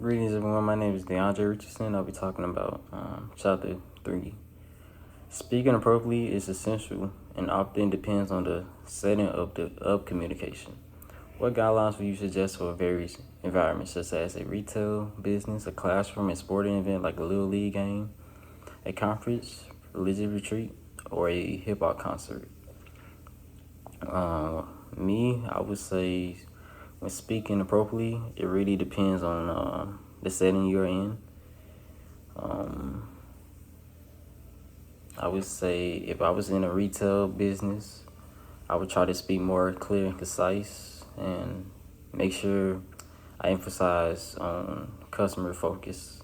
Greetings, everyone. My name is DeAndre Richardson. I'll be talking about Chapter 3. Speaking appropriately is essential and often depends on the setting of communication. What guidelines would you suggest for various environments, such as a retail business, a classroom, a sporting event like a Little League game, a conference, religious retreat, or a hip hop concert? I would say when speaking appropriately, it really depends on the setting you're in. I would say if I was in a retail business, I would try to speak more clear and concise and make sure I emphasize on customer focus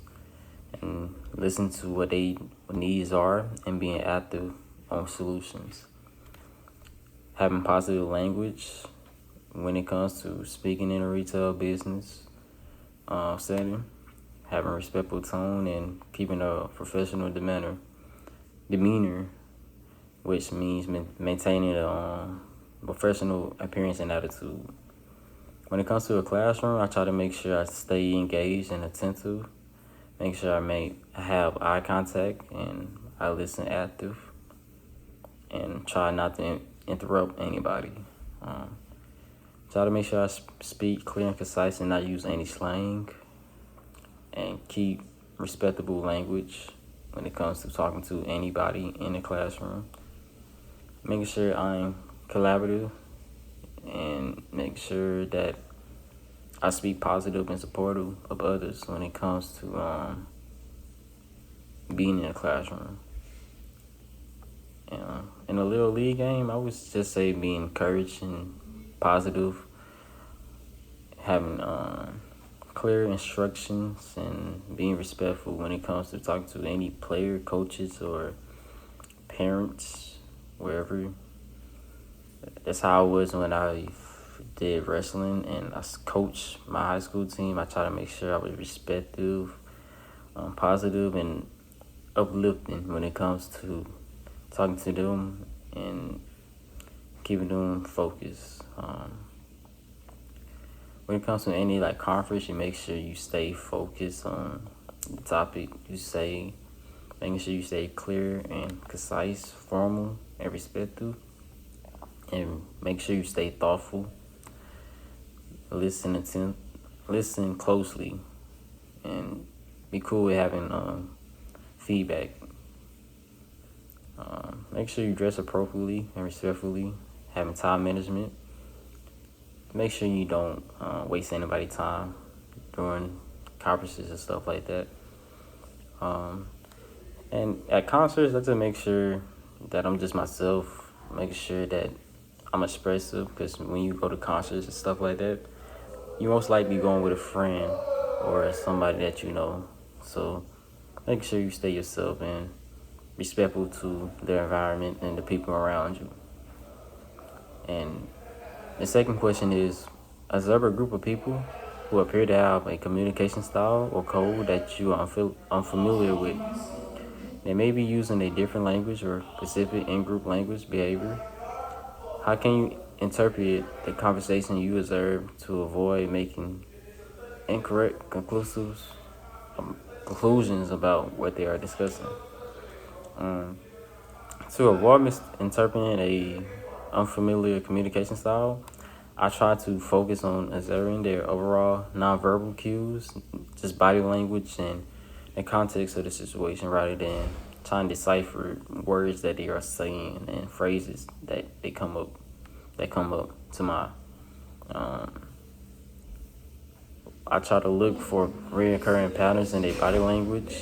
and listen to what their needs are and being active on solutions. Having positive language when it comes to speaking in a retail business setting, having a respectful tone and keeping a professional demeanor, which means maintaining a professional appearance and attitude. When it comes to a classroom, I try to make sure I stay engaged and attentive, make sure I have eye contact and I listen active, and try not to interrupt anybody. Try to make sure I speak clear and concise and not use any slang, and keep respectable language when it comes to talking to anybody in the classroom. Making sure I'm collaborative and make sure that I speak positive and supportive of others when it comes to being in a classroom. In a Little League game, I would just say being encouraged and positive, having clear instructions and being respectful when it comes to talking to any player, coaches, or parents, wherever. That's how I was when I did wrestling and I coached my high school team. I try to make sure I was respectful, positive, and uplifting when it comes to talking to them and keeping them focused. When it comes to any conference, you make sure you stay focused on the topic you say, making sure you stay clear and concise, formal, and respectful, and make sure you stay thoughtful, listen closely, and be cool with having feedback. Make sure you dress appropriately and respectfully, having time management. Make sure you don't waste anybody's time during conferences and stuff like that. And at concerts, I have to make sure that I'm just myself, making sure that I'm expressive, because when you go to concerts and stuff like that, you most likely going with a friend or somebody that you know. So make sure you stay yourself and respectful to the environment and the people around you. And the second question is, observe a group of people who appear to have a communication style or code that you are unfamiliar with. They may be using a different language or specific in-group language behavior. How can you interpret the conversation you observe to avoid making incorrect conclusions about what they are discussing? To avoid misinterpreting a unfamiliar communication style, I try to focus on observing their overall nonverbal cues, just body language and the context of the situation, rather than trying to decipher words that they are saying and phrases that come up to my. I try to look for recurring patterns in their body language,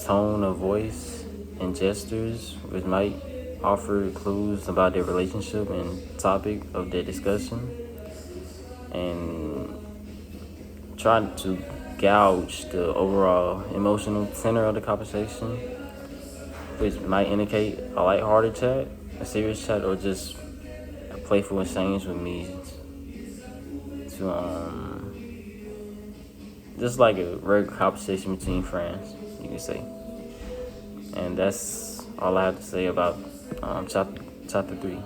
tone of voice, and gestures, which might offer clues about their relationship and topic of their discussion, and try to gauge the overall emotional tenor of the conversation, which might indicate a lighthearted chat, a serious chat, or just a playful exchange with me to just like a regular conversation between friends, you can say. And that's all I have to say about chapter 3.